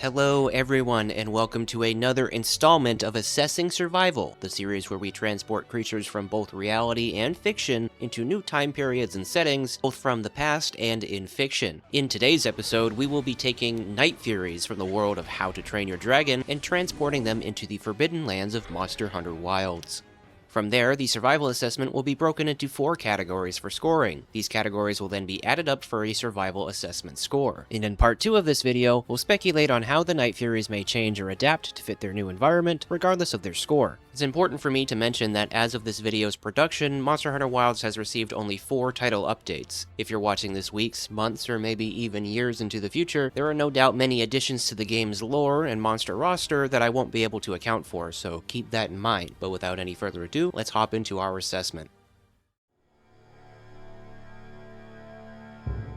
Hello everyone, and welcome to another installment of Assessing Survival, the series where we transport creatures from both reality and fiction into new time periods and settings, both from the past and in fiction. In today's episode, we will be taking Night Furies from the world of How to Train Your Dragon and transporting them into the forbidden lands of Monster Hunter Wilds. From there, the survival assessment will be broken into 4 categories for scoring. These categories will then be added up for a survival assessment score. And in part 2 of this video, we'll speculate on how the Night Furies may change or adapt to fit their new environment, regardless of their score. It's important for me to mention that as of this video's production, Monster Hunter Wilds has received only 4 title updates. If you're watching this weeks, months, or maybe even years into the future, there are no doubt many additions to the game's lore and monster roster that I won't be able to account for, so keep that in mind. But without any further ado, let's hop into our assessment.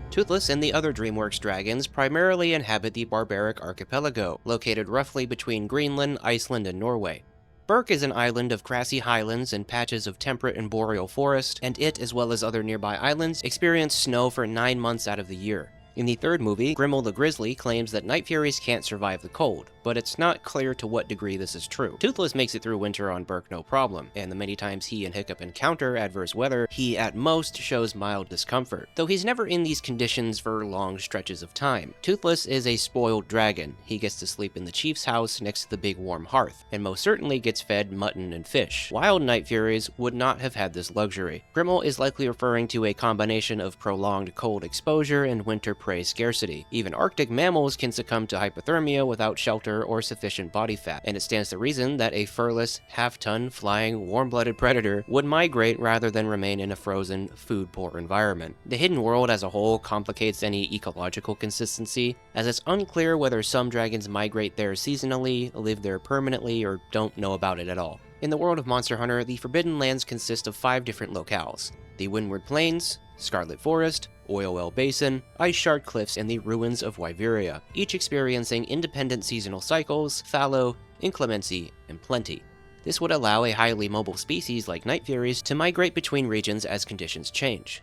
Toothless and the other DreamWorks dragons primarily inhabit the barbaric archipelago, located roughly between Greenland, Iceland, and Norway. Berk is an island of grassy highlands and patches of temperate and boreal forest, and it, as well as other nearby islands, experience snow for 9 months out of the year. In the third movie, Grimmel the Grizzly claims that Night Furies can't survive the cold, but it's not clear to what degree this is true. Toothless makes it through winter on Berk no problem, and the many times he and Hiccup encounter adverse weather, he at most shows mild discomfort, though he's never in these conditions for long stretches of time. Toothless is a spoiled dragon. He gets to sleep in the chief's house next to the big warm hearth, and most certainly gets fed mutton and fish. Wild Night Furies would not have had this luxury. Grimmel is likely referring to a combination of prolonged cold exposure and winter prey scarcity. Even Arctic mammals can succumb to hypothermia without shelter or sufficient body fat, and it stands to reason that a furless, half-ton, flying, warm-blooded predator would migrate rather than remain in a frozen, food-poor environment. The hidden world as a whole complicates any ecological consistency, as it's unclear whether some dragons migrate there seasonally, live there permanently, or don't know about it at all. In the world of Monster Hunter, the Forbidden Lands consist of 5 different locales: the Windward Plains, Scarlet Forest, Oil Well Basin, Ice Shard Cliffs, and the Ruins of Wyveria, each experiencing independent seasonal cycles, fallow, inclemency, and plenty. This would allow a highly mobile species like Night Furies to migrate between regions as conditions change.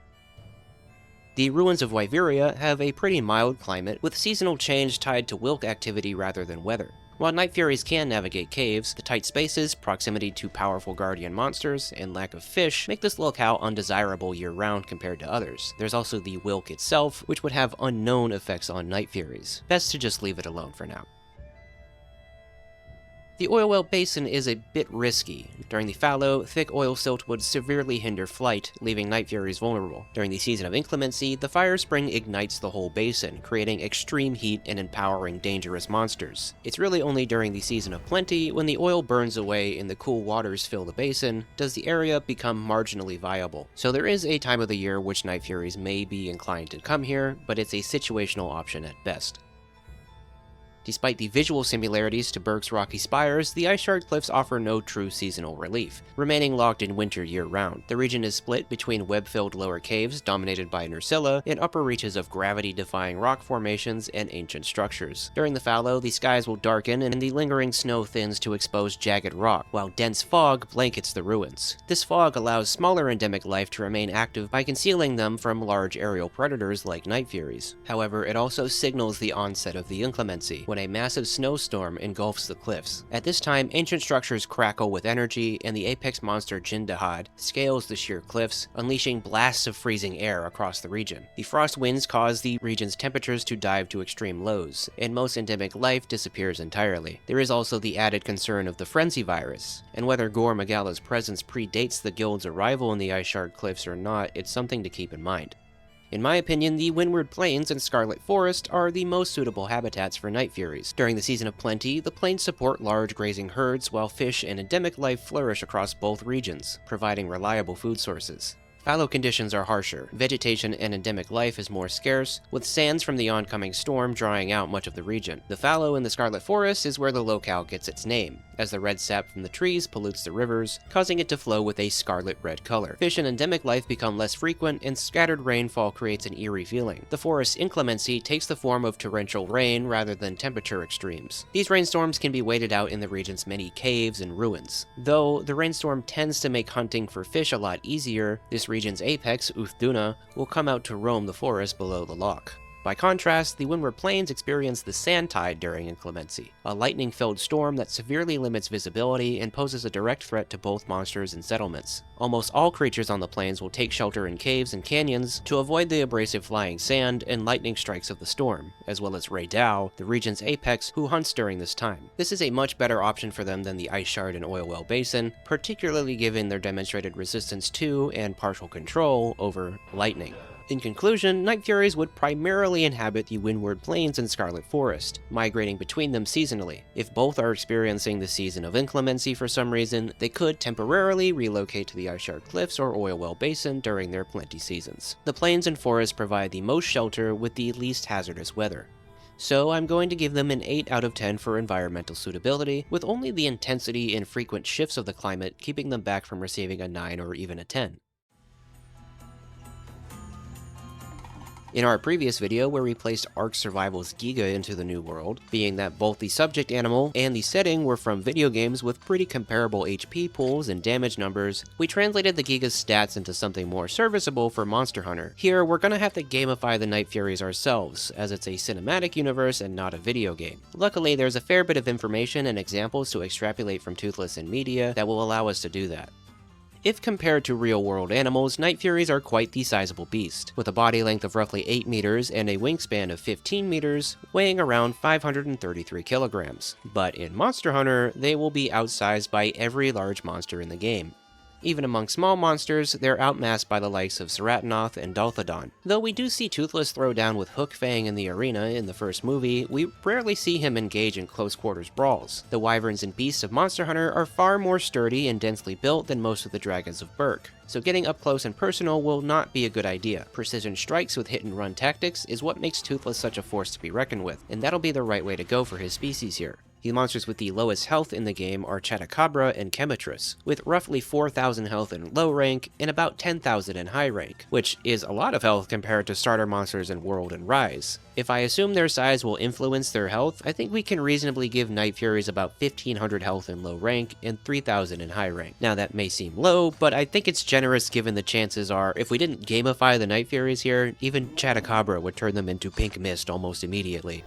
The Ruins of Wyveria have a pretty mild climate, with seasonal change tied to wilk activity rather than weather. While Night Furies can navigate caves, the tight spaces, proximity to powerful guardian monsters, and lack of fish make this locale undesirable year-round compared to others. There's also the wilk itself, which would have unknown effects on Night Furies. Best to just leave it alone for now. The Oil Well Basin is a bit risky. During the fallow, thick oil silt would severely hinder flight, leaving Night Furies vulnerable. During the season of inclemency, the fire spring ignites the whole basin, creating extreme heat and empowering dangerous monsters. It's really only during the season of plenty, when the oil burns away and the cool waters fill the basin, does the area become marginally viable. So there is a time of the year which Night Furies may be inclined to come here, but it's a situational option at best. Despite the visual similarities to Berk's rocky spires, the Ice Shard Cliffs offer no true seasonal relief, remaining locked in winter year-round. The region is split between web-filled lower caves dominated by Nursilla and upper reaches of gravity-defying rock formations and ancient structures. During the fallow, the skies will darken and the lingering snow thins to expose jagged rock, while dense fog blankets the ruins. This fog allows smaller endemic life to remain active by concealing them from large aerial predators like Night Furies. However, it also signals the onset of the inclemency, when a massive snowstorm engulfs the cliffs. At this time, ancient structures crackle with energy, and the apex monster Jindahad scales the sheer cliffs, unleashing blasts of freezing air across the region. The frost winds cause the region's temperatures to dive to extreme lows, and most endemic life disappears entirely. There is also the added concern of the Frenzy virus, and whether Gore Magala's presence predates the guild's arrival in the Ice Shard Cliffs or not, it's something to keep in mind. In my opinion, the Windward Plains and Scarlet Forest are the most suitable habitats for Night Furies. During the season of plenty, the plains support large grazing herds, while fish and endemic life flourish across both regions, providing reliable food sources. Fallow conditions are harsher, vegetation and endemic life is more scarce, with sands from the oncoming storm drying out much of the region. The fallow in the Scarlet Forest is where the locale gets its name, as the red sap from the trees pollutes the rivers, causing it to flow with a scarlet-red color. Fish and endemic life become less frequent, and scattered rainfall creates an eerie feeling. The forest's inclemency takes the form of torrential rain rather than temperature extremes. These rainstorms can be waited out in the region's many caves and ruins. Though the rainstorm tends to make hunting for fish a lot easier, this region's apex, Uthduna, will come out to roam the forest below the loch. By contrast, the Windward Plains experience the Sand Tide during inclemency, a lightning-filled storm that severely limits visibility and poses a direct threat to both monsters and settlements. Almost all creatures on the plains will take shelter in caves and canyons to avoid the abrasive flying sand and lightning strikes of the storm, as well as Rey Dau, the region's apex, who hunts during this time. This is a much better option for them than the Ice Shard and Oil Well Basin, particularly given their demonstrated resistance to and partial control over lightning. In conclusion, Night Furies would primarily inhabit the Windward Plains and Scarlet Forest, migrating between them seasonally. If both are experiencing the season of inclemency for some reason, they could temporarily relocate to the Ice Shard Cliffs or Oil Well Basin during their plenty seasons. The plains and forests provide the most shelter with the least hazardous weather. So I'm going to give them an 8 out of 10 for environmental suitability, with only the intensity and frequent shifts of the climate keeping them back from receiving a 9 or even a 10. In our previous video, where we placed Ark Survival's Giga into the New World, being that both the subject animal and the setting were from video games with pretty comparable HP pools and damage numbers, we translated the Giga's stats into something more serviceable for Monster Hunter. Here, we're gonna have to gamify the Night Furies ourselves, as it's a cinematic universe and not a video game. Luckily, there's a fair bit of information and examples to extrapolate from Toothless and media that will allow us to do that. If compared to real-world animals, Night Furies are quite the sizable beast, with a body length of roughly 8 meters and a wingspan of 15 meters, weighing around 533 kilograms. But in Monster Hunter, they will be outsized by every large monster in the game. Even among small monsters, they're outmassed by the likes of Ceratinoth and Dolphodon. Though we do see Toothless throw down with Hook Fang in the arena in the first movie, we rarely see him engage in close-quarters brawls. The wyverns and beasts of Monster Hunter are far more sturdy and densely built than most of the dragons of Berk, so getting up close and personal will not be a good idea. Precision strikes with hit-and-run tactics is what makes Toothless such a force to be reckoned with, and that'll be the right way to go for his species here. The monsters with the lowest health in the game are Chatacabra and Chemetris, with roughly 4,000 health in low rank and about 10,000 in high rank, which is a lot of health compared to starter monsters in World and Rise. If I assume their size will influence their health, I think we can reasonably give Night Furies about 1,500 health in low rank and 3,000 in high rank. Now that may seem low, but I think it's generous given the chances are, if we didn't gamify the Night Furies here, even Chatacabra would turn them into pink mist almost immediately.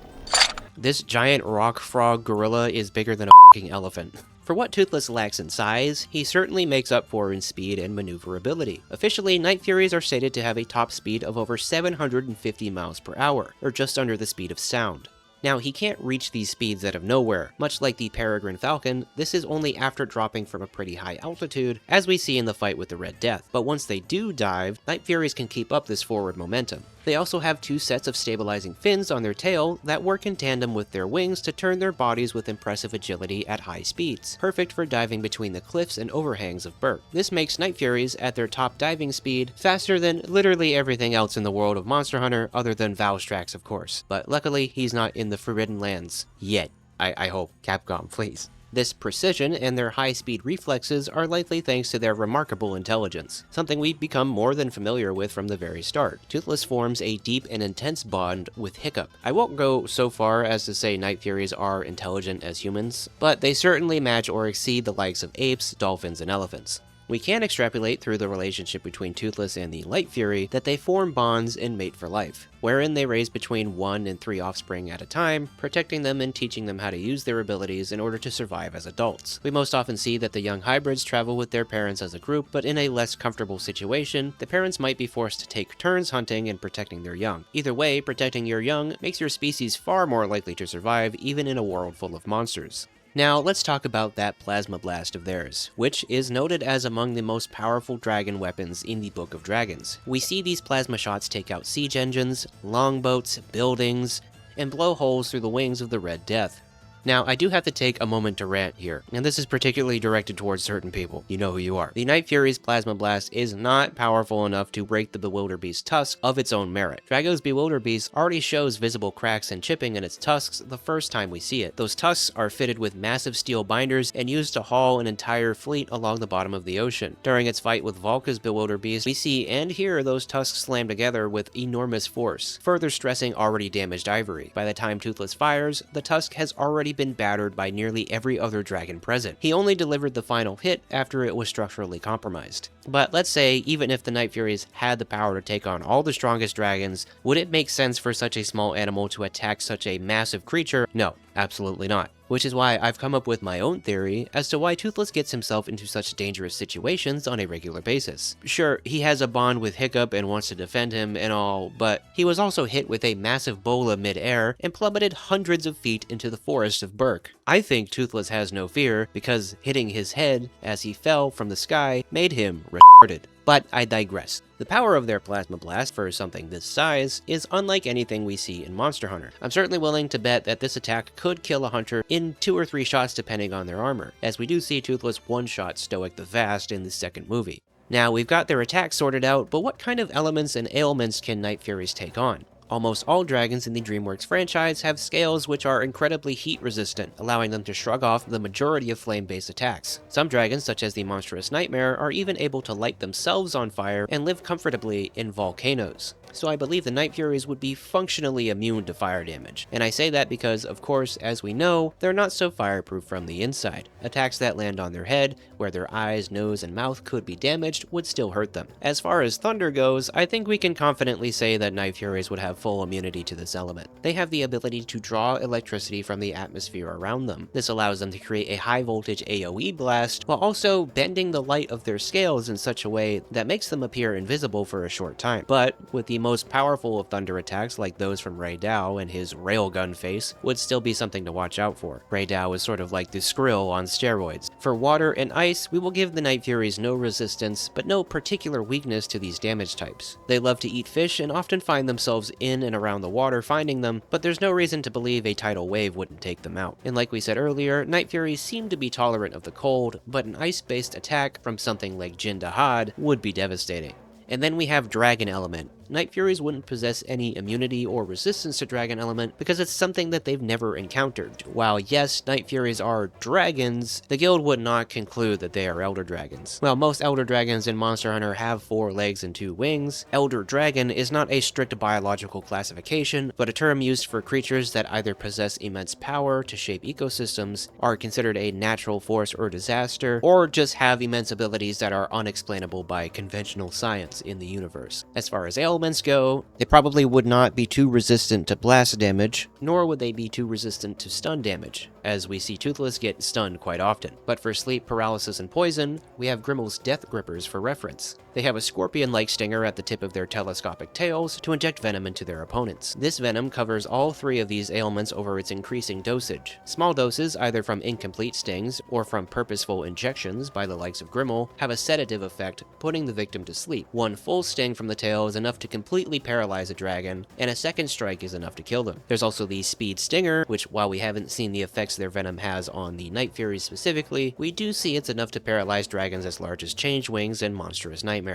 This giant rock frog gorilla is bigger than a f***ing elephant. For what Toothless lacks in size, he certainly makes up for in speed and maneuverability. Officially, Night Furies are stated to have a top speed of over 750 miles per hour, or just under the speed of sound. Now, he can't reach these speeds out of nowhere. Much like the Peregrine Falcon, this is only after dropping from a pretty high altitude, as we see in the fight with the Red Death. But once they do dive, Night Furies can keep up this forward momentum. They also have 2 sets of stabilizing fins on their tail that work in tandem with their wings to turn their bodies with impressive agility at high speeds, perfect for diving between the cliffs and overhangs of Berk. This makes Night Furies, at their top diving speed, faster than literally everything else in the world of Monster Hunter, other than Valstrax, of course. But luckily, he's not in the Forbidden Lands. Yet. I hope. Capcom, please. This precision and their high-speed reflexes are likely thanks to their remarkable intelligence, something we've become more than familiar with from the very start. Toothless forms a deep and intense bond with Hiccup. I won't go so far as to say Night Furies are intelligent as humans, but they certainly match or exceed the likes of apes, dolphins, and elephants. We can extrapolate through the relationship between Toothless and the Light Fury that they form bonds and mate for life, wherein they raise between 1 and 3 offspring at a time, protecting them and teaching them how to use their abilities in order to survive as adults. We most often see that the young hybrids travel with their parents as a group, but in a less comfortable situation, the parents might be forced to take turns hunting and protecting their young. Either way, protecting your young makes your species far more likely to survive even in a world full of monsters. Now, let's talk about that Plasma Blast of theirs, which is noted as among the most powerful dragon weapons in the Book of Dragons. We see these plasma shots take out siege engines, longboats, buildings, and blow holes through the wings of the Red Death. Now, I do have to take a moment to rant here, and this is particularly directed towards certain people. You know who you are. The Night Fury's Plasma Blast is not powerful enough to break the Bewilderbeast's tusk of its own merit. Drago's Bewilderbeast already shows visible cracks and chipping in its tusks the first time we see it. Those tusks are fitted with massive steel binders and used to haul an entire fleet along the bottom of the ocean. During its fight with Valka's Bewilderbeast, we see and hear those tusks slam together with enormous force, further stressing already damaged ivory. By the time Toothless fires, the tusk has already been battered by nearly every other dragon present. He only delivered the final hit after it was structurally compromised. But let's say, even if the Night Furies had the power to take on all the strongest dragons, would it make sense for such a small animal to attack such a massive creature? No, absolutely not. Which is why I've come up with my own theory as to why Toothless gets himself into such dangerous situations on a regular basis. Sure, he has a bond with Hiccup and wants to defend him and all, but he was also hit with a massive bola mid-air and plummeted hundreds of feet into the forest of Berk. I think Toothless has no fear because hitting his head as he fell from the sky made him retarded. But I digress. The power of their Plasma Blast for something this size is unlike anything we see in Monster Hunter. I'm certainly willing to bet that this attack could kill a hunter in 2 or 3 shots depending on their armor, as we do see Toothless one-shot Stoic the Vast in the second movie. Now, we've got their attacks sorted out, but what kind of elements and ailments can Night Furies take on? Almost all dragons in the DreamWorks franchise have scales which are incredibly heat resistant, allowing them to shrug off the majority of flame-based attacks. Some dragons, such as the Monstrous Nightmare, are even able to light themselves on fire and live comfortably in volcanoes. So I believe the Night Furies would be functionally immune to fire damage. And I say that because, of course, as we know, they're not so fireproof from the inside. Attacks that land on their head, where their eyes, nose, and mouth could be damaged, would still hurt them. As far as thunder goes, I think we can confidently say that Night Furies would have full immunity to this element. They have the ability to draw electricity from the atmosphere around them. This allows them to create a high voltage AoE blast, while also bending the light of their scales in such a way that makes them appear invisible for a short time. But with the most powerful of thunder attacks like those from Rey Dau and his railgun face would still be something to watch out for. Rey Dau is sort of like the Skrill on steroids. For water and ice, we will give the Night Furies no resistance, but no particular weakness to these damage types. They love to eat fish and often find themselves in and around the water finding them, but there's no reason to believe a tidal wave wouldn't take them out. And like we said earlier, Night Furies seem to be tolerant of the cold, but an ice-based attack from something like Jin Dahad would be devastating. And then we have Dragon Element. Night Furies wouldn't possess any immunity or resistance to Dragon Element because it's something that they've never encountered. While yes, Night Furies are dragons, the guild would not conclude that they are Elder Dragons. While most Elder Dragons in Monster Hunter have 4 legs and 2 wings, Elder Dragon is not a strict biological classification, but a term used for creatures that either possess immense power to shape ecosystems, are considered a natural force or disaster, or just have immense abilities that are unexplainable by conventional science in the universe. As far as ailments go, they probably would not be too resistant to blast damage, nor would they be too resistant to stun damage, as we see Toothless get stunned quite often. But for sleep, paralysis, and poison, we have Grimmel's Death Grippers for reference. They have a scorpion-like stinger at the tip of their telescopic tails to inject venom into their opponents. This venom covers all 3 of these ailments over its increasing dosage. Small doses, either from incomplete stings or from purposeful injections by the likes of Grimmel, have a sedative effect, putting the victim to sleep. 1 full sting from the tail is enough to completely paralyze a dragon, and a second strike is enough to kill them. There's also the Speed Stinger, which while we haven't seen the effects their venom has on the Night Furies specifically, we do see it's enough to paralyze dragons as large as Change Wings and Monstrous Nightmares.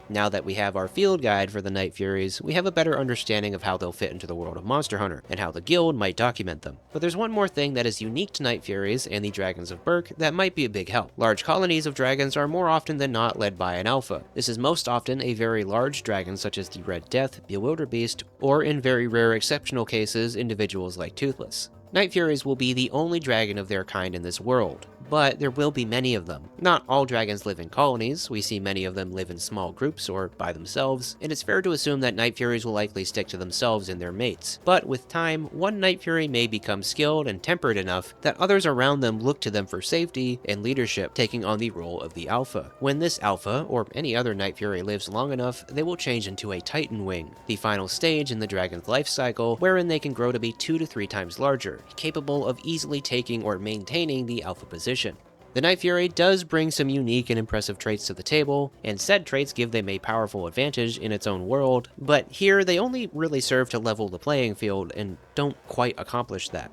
Now that we have our field guide for the Night Furies, we have a better understanding of how they'll fit into the world of Monster Hunter, and how the guild might document them. But there's one more thing that is unique to Night Furies and the Dragons of Berk that might be a big help. Large colonies of dragons are more often than not led by an alpha. This is most often a very large dragon such as the Red Death, Bewilderbeast, or in very rare exceptional cases, individuals like Toothless. Night Furies will be the only dragon of their kind in this world, but there will be many of them. Not all dragons live in colonies, we see many of them live in small groups or by themselves, and it's fair to assume that Night Furies will likely stick to themselves and their mates. But with time, one Night Fury may become skilled and tempered enough that others around them look to them for safety and leadership, taking on the role of the alpha. When this alpha, or any other Night Fury, lives long enough, they will change into a Titan Wing, the final stage in the dragon's life cycle, wherein they can grow to be 2 to 3 times larger, capable of easily taking or maintaining the alpha position. The Night Fury does bring some unique and impressive traits to the table, and said traits give them a powerful advantage in its own world, but here they only really serve to level the playing field and don't quite accomplish that.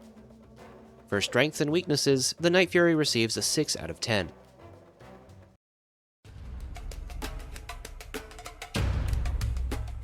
For strengths and weaknesses, the Night Fury receives a 6 out of 10.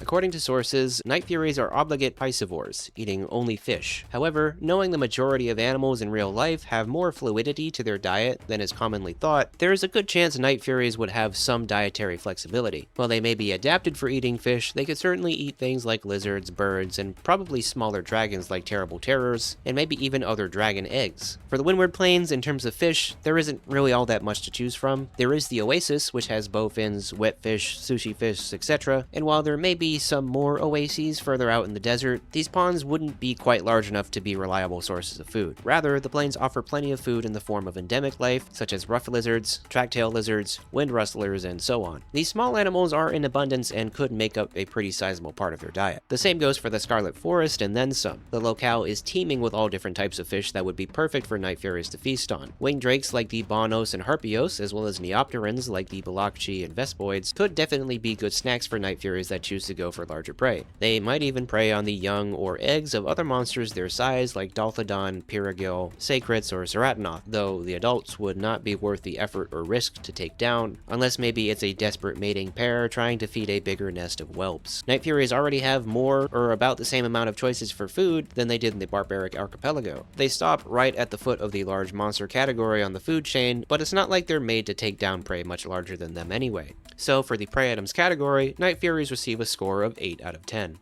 According to sources, Night Furies are obligate piscivores, eating only fish. However, knowing the majority of animals in real life have more fluidity to their diet than is commonly thought, there is a good chance Night Furies would have some dietary flexibility. While they may be adapted for eating fish, they could certainly eat things like lizards, birds, and probably smaller dragons like Terrible Terrors, and maybe even other dragon eggs. For the Windward Plains, in terms of fish, there isn't really all that much to choose from. There is the Oasis, which has bowfins, wet fish, sushi fish, etc., and while there may be some more oases further out in the desert, these ponds wouldn't be quite large enough to be reliable sources of food. Rather, the plains offer plenty of food in the form of endemic life, such as rough lizards, track-tail lizards, wind rustlers, and so on. These small animals are in abundance and could make up a pretty sizable part of their diet. The same goes for the Scarlet Forest and then some. The locale is teeming with all different types of fish that would be perfect for Night Furies to feast on. Winged drakes like the Bonos and Harpios, as well as neopterans like the Balakchi and Vespoids, could definitely be good snacks for Night Furies that choose to go for larger prey. They might even prey on the young or eggs of other monsters their size like Dolphodon, Pyragil, Sacrets, or Ceratinoth, though the adults would not be worth the effort or risk to take down, unless maybe it's a desperate mating pair trying to feed a bigger nest of whelps. Night Furies already have more or about the same amount of choices for food than they did in the barbaric archipelago. They stop right at the foot of the large monster category on the food chain, but it's not like they're made to take down prey much larger than them anyway. So for the prey items category, Night Furies receive a score of 8 out of 10.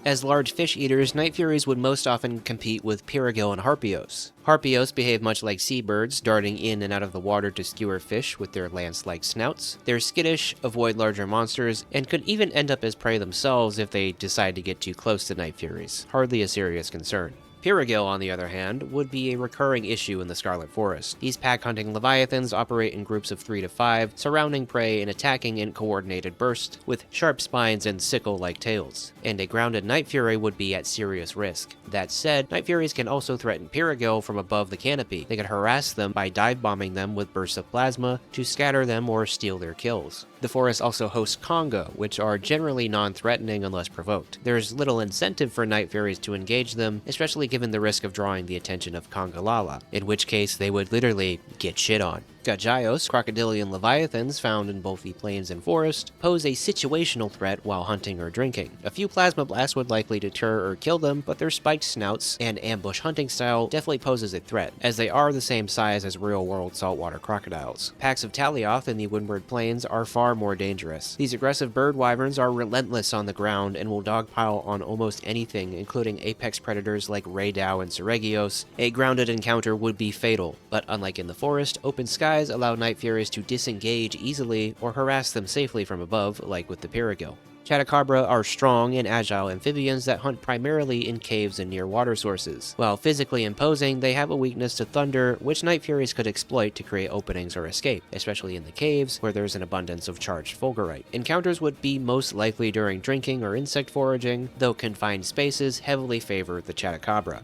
As large fish eaters, Night Furies would most often compete with Pyragil and Harpios. Harpios behave much like seabirds, darting in and out of the water to skewer fish with their lance-like snouts. They're skittish, avoid larger monsters, and could even end up as prey themselves if they decide to get too close to Night Furies. Hardly a serious concern. Pyragil, on the other hand, would be a recurring issue in the Scarlet Forest. These pack-hunting leviathans operate in groups of 3 to 5, surrounding prey and attacking in coordinated bursts, with sharp spines and sickle-like tails. And a grounded Night Fury would be at serious risk. That said, Night Furies can also threaten Pyragil from above the canopy. They can harass them by dive-bombing them with bursts of plasma to scatter them or steal their kills. The forest also hosts Conga, which are generally non-threatening unless provoked. There's little incentive for Night Furies to engage them, especially given the risk of drawing the attention of Congalala, in which case they would literally get shit on. Gajayos, crocodilian leviathans found in both the plains and forest, pose a situational threat while hunting or drinking. A few plasma blasts would likely deter or kill them, but their spiked snouts and ambush hunting style definitely poses a threat, as they are the same size as real-world saltwater crocodiles. Packs of Talioth in the Windward Plains are far more dangerous. These aggressive bird wyverns are relentless on the ground and will dogpile on almost anything, including apex predators like Rey Dau and Seregios. A grounded encounter would be fatal, but unlike in the forest, open skies allow Night Furies to disengage easily or harass them safely from above, like with the Pyragil. Chotacabra are strong and agile amphibians that hunt primarily in caves and near water sources. While physically imposing, they have a weakness to thunder, which Night Furies could exploit to create openings or escape, especially in the caves, where there's an abundance of charged fulgurite. Encounters would be most likely during drinking or insect foraging, though confined spaces heavily favor the Chotacabra.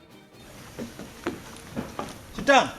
Sit down!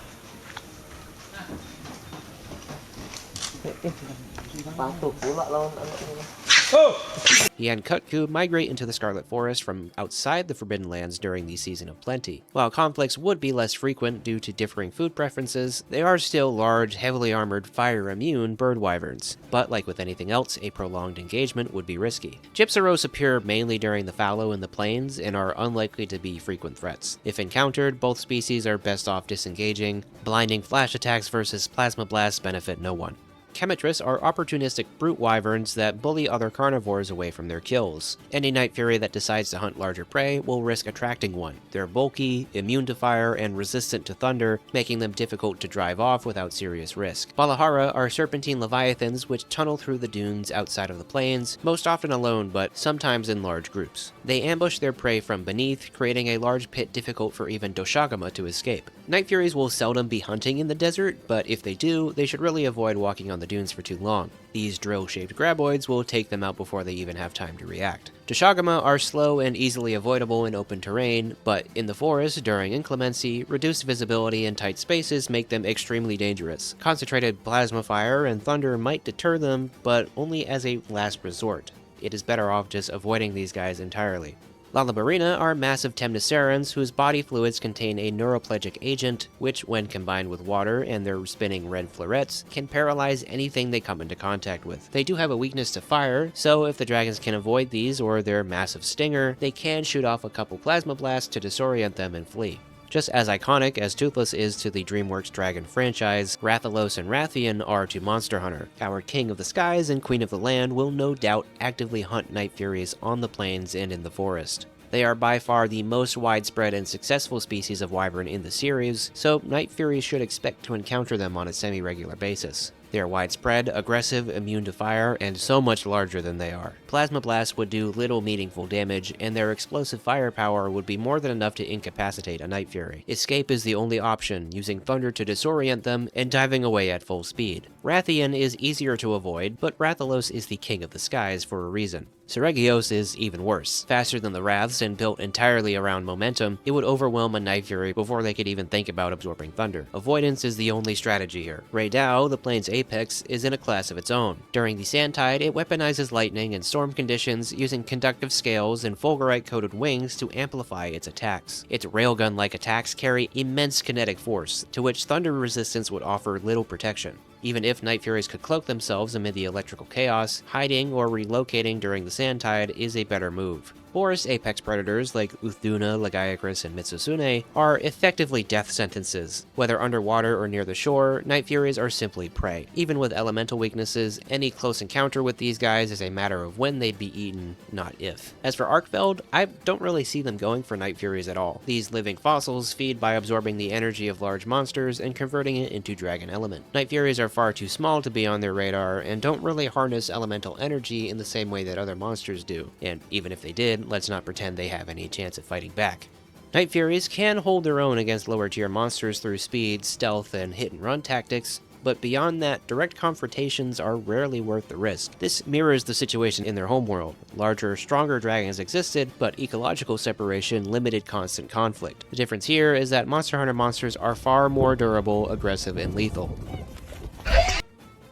He and Kutku migrate into the Scarlet Forest from outside the Forbidden Lands during the Season of Plenty. While conflicts would be less frequent due to differing food preferences, they are still large, heavily armored, fire-immune bird wyverns. But like with anything else, a prolonged engagement would be risky. Gypsaros appear mainly during the fallow and the plains and are unlikely to be frequent threats. If encountered, both species are best off disengaging. Blinding flash attacks versus plasma blasts benefit no one. Chemetris are opportunistic brute wyverns that bully other carnivores away from their kills. Any Night Fury that decides to hunt larger prey will risk attracting one. They're bulky, immune to fire, and resistant to thunder, making them difficult to drive off without serious risk. Balahara are serpentine leviathans which tunnel through the dunes outside of the plains, most often alone but sometimes in large groups. They ambush their prey from beneath, creating a large pit difficult for even Doshagama to escape. Night Furies will seldom be hunting in the desert, but if they do, they should really avoid walking on the dunes for too long. These drill-shaped graboids will take them out before they even have time to react. Doshagama are slow and easily avoidable in open terrain, but in the forest during inclemency, reduced visibility in tight spaces make them extremely dangerous. Concentrated plasma fire and thunder might deter them, but only as a last resort. It is better off just avoiding these guys entirely. Lalabarina are massive temnocerans whose body fluids contain a neuroplegic agent, which, when combined with water and their spinning red florets, can paralyze anything they come into contact with. They do have a weakness to fire, so if the dragons can avoid these or their massive stinger, they can shoot off a couple plasma blasts to disorient them and flee. Just as iconic as Toothless is to the DreamWorks Dragon franchise, Rathalos and Rathian are to Monster Hunter. Our King of the Skies and Queen of the Land will no doubt actively hunt Night Furies on the plains and in the forest. They are by far the most widespread and successful species of wyvern in the series, so Night Furies should expect to encounter them on a semi-regular basis. They are widespread, aggressive, immune to fire, and so much larger than they are. Plasma blasts would do little meaningful damage, and their explosive firepower would be more than enough to incapacitate a Night Fury. Escape is the only option, using thunder to disorient them and diving away at full speed. Rathian is easier to avoid, but Rathalos is the king of the skies for a reason. Seregios is even worse. Faster than the Wraths and built entirely around momentum, it would overwhelm a Night Fury before they could even think about absorbing thunder. Avoidance is the only strategy here. Rey Dau, the plane's apex, is in a class of its own. During the Sandtide, it weaponizes lightning and storm conditions using conductive scales and fulgurite-coated wings to amplify its attacks. Its railgun-like attacks carry immense kinetic force, to which thunder resistance would offer little protection. Even if Night Furies could cloak themselves amid the electrical chaos, hiding or relocating during the Sandtide is a better move. Forest apex predators like Uthduna, Lagiacrus, and Mitsusune are effectively death sentences. Whether underwater or near the shore, Night Furies are simply prey. Even with elemental weaknesses, any close encounter with these guys is a matter of when they'd be eaten, not if. As for Arkveld, I don't really see them going for Night Furies at all. These living fossils feed by absorbing the energy of large monsters and converting it into dragon element. Night Furies are far too small to be on their radar and don't really harness elemental energy in the same way that other monsters do. And even if they did, let's not pretend they have any chance of fighting back. Night Furies can hold their own against lower tier monsters through speed, stealth, and hit-and-run tactics, but beyond that, direct confrontations are rarely worth the risk. This mirrors the situation in their homeworld. Larger, stronger dragons existed, but ecological separation limited constant conflict. The difference here is that Monster Hunter monsters are far more durable, aggressive, and lethal.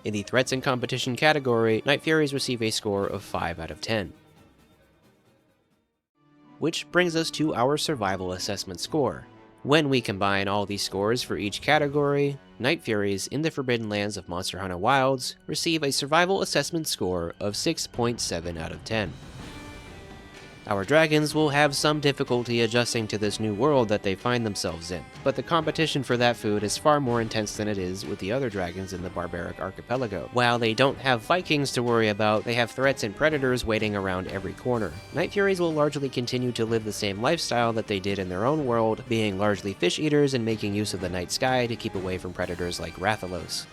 In the Threats and Competition category, Night Furies receive a score of 5 out of 10. Which brings us to our survival assessment score. When we combine all these scores for each category, Night Furies in the Forbidden Lands of Monster Hunter Wilds receive a survival assessment score of 6.7 out of 10. Our dragons will have some difficulty adjusting to this new world that they find themselves in, but the competition for that food is far more intense than it is with the other dragons in the barbaric archipelago. While they don't have Vikings to worry about, they have threats and predators waiting around every corner. Night Furies will largely continue to live the same lifestyle that they did in their own world, being largely fish eaters and making use of the night sky to keep away from predators like Rathalos.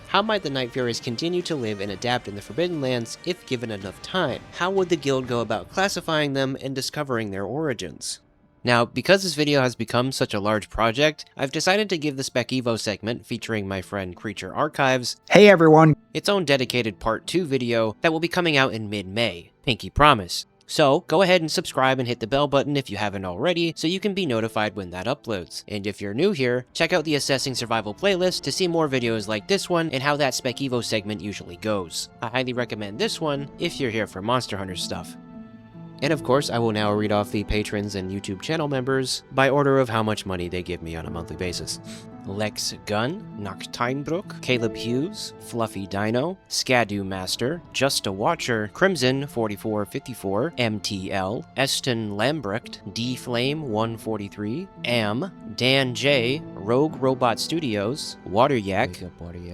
How might the Night Furies continue to live and adapt in the Forbidden Lands if given enough time? How would the guild go about classifying them and discovering their origins? Now, because this video has become such a large project, I've decided to give the Spec Evo segment featuring my friend Creature Archives, hey everyone, its own dedicated Part 2 video that will be coming out in mid-May. Pinky promise. So, go ahead and subscribe and hit the bell button if you haven't already, so you can be notified when that uploads. And if you're new here, check out the Assessing Survival playlist to see more videos like this one and how that Spec Evo segment usually goes. I highly recommend this one if you're here for Monster Hunter stuff. And of course, I will now read off the patrons and YouTube channel members by order of how much money they give me on a monthly basis. Lex Gunn, Noctinebrook, Caleb Hughes, Fluffy Dino, Skadu Master, Just a Watcher, Crimson 4454, MTL, Eston Lambrecht, D Flame 143, Am, Dan J, Rogue Robot Studios, Water Yak,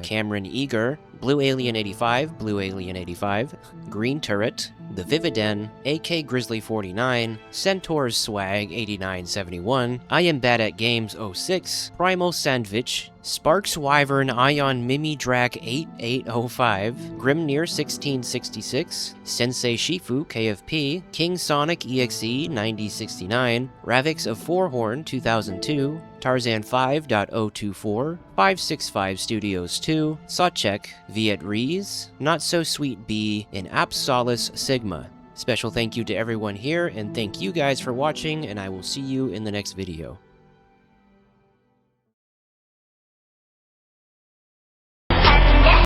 Cameron Eager, Blue Alien 85, Blue Alien 85, Green Turret, The Vividen, AK Grizzly 49, Centaur's Swag 8971, I Am Bad at Games 06, Primal Sandwich, Sparks Wyvern Ion Mimi Drac 8805, Grimnir 1666, Sensei Shifu KFP, King Sonic EXE 9069, Ravix of Fourhorn 2002, Tarzan 5.024, 565 Studios 2, Sawcheck, Viet Rees, Not So Sweet B, and Absolus Sigma. Special thank you to everyone here, and thank you guys for watching, and I will see you in the next video.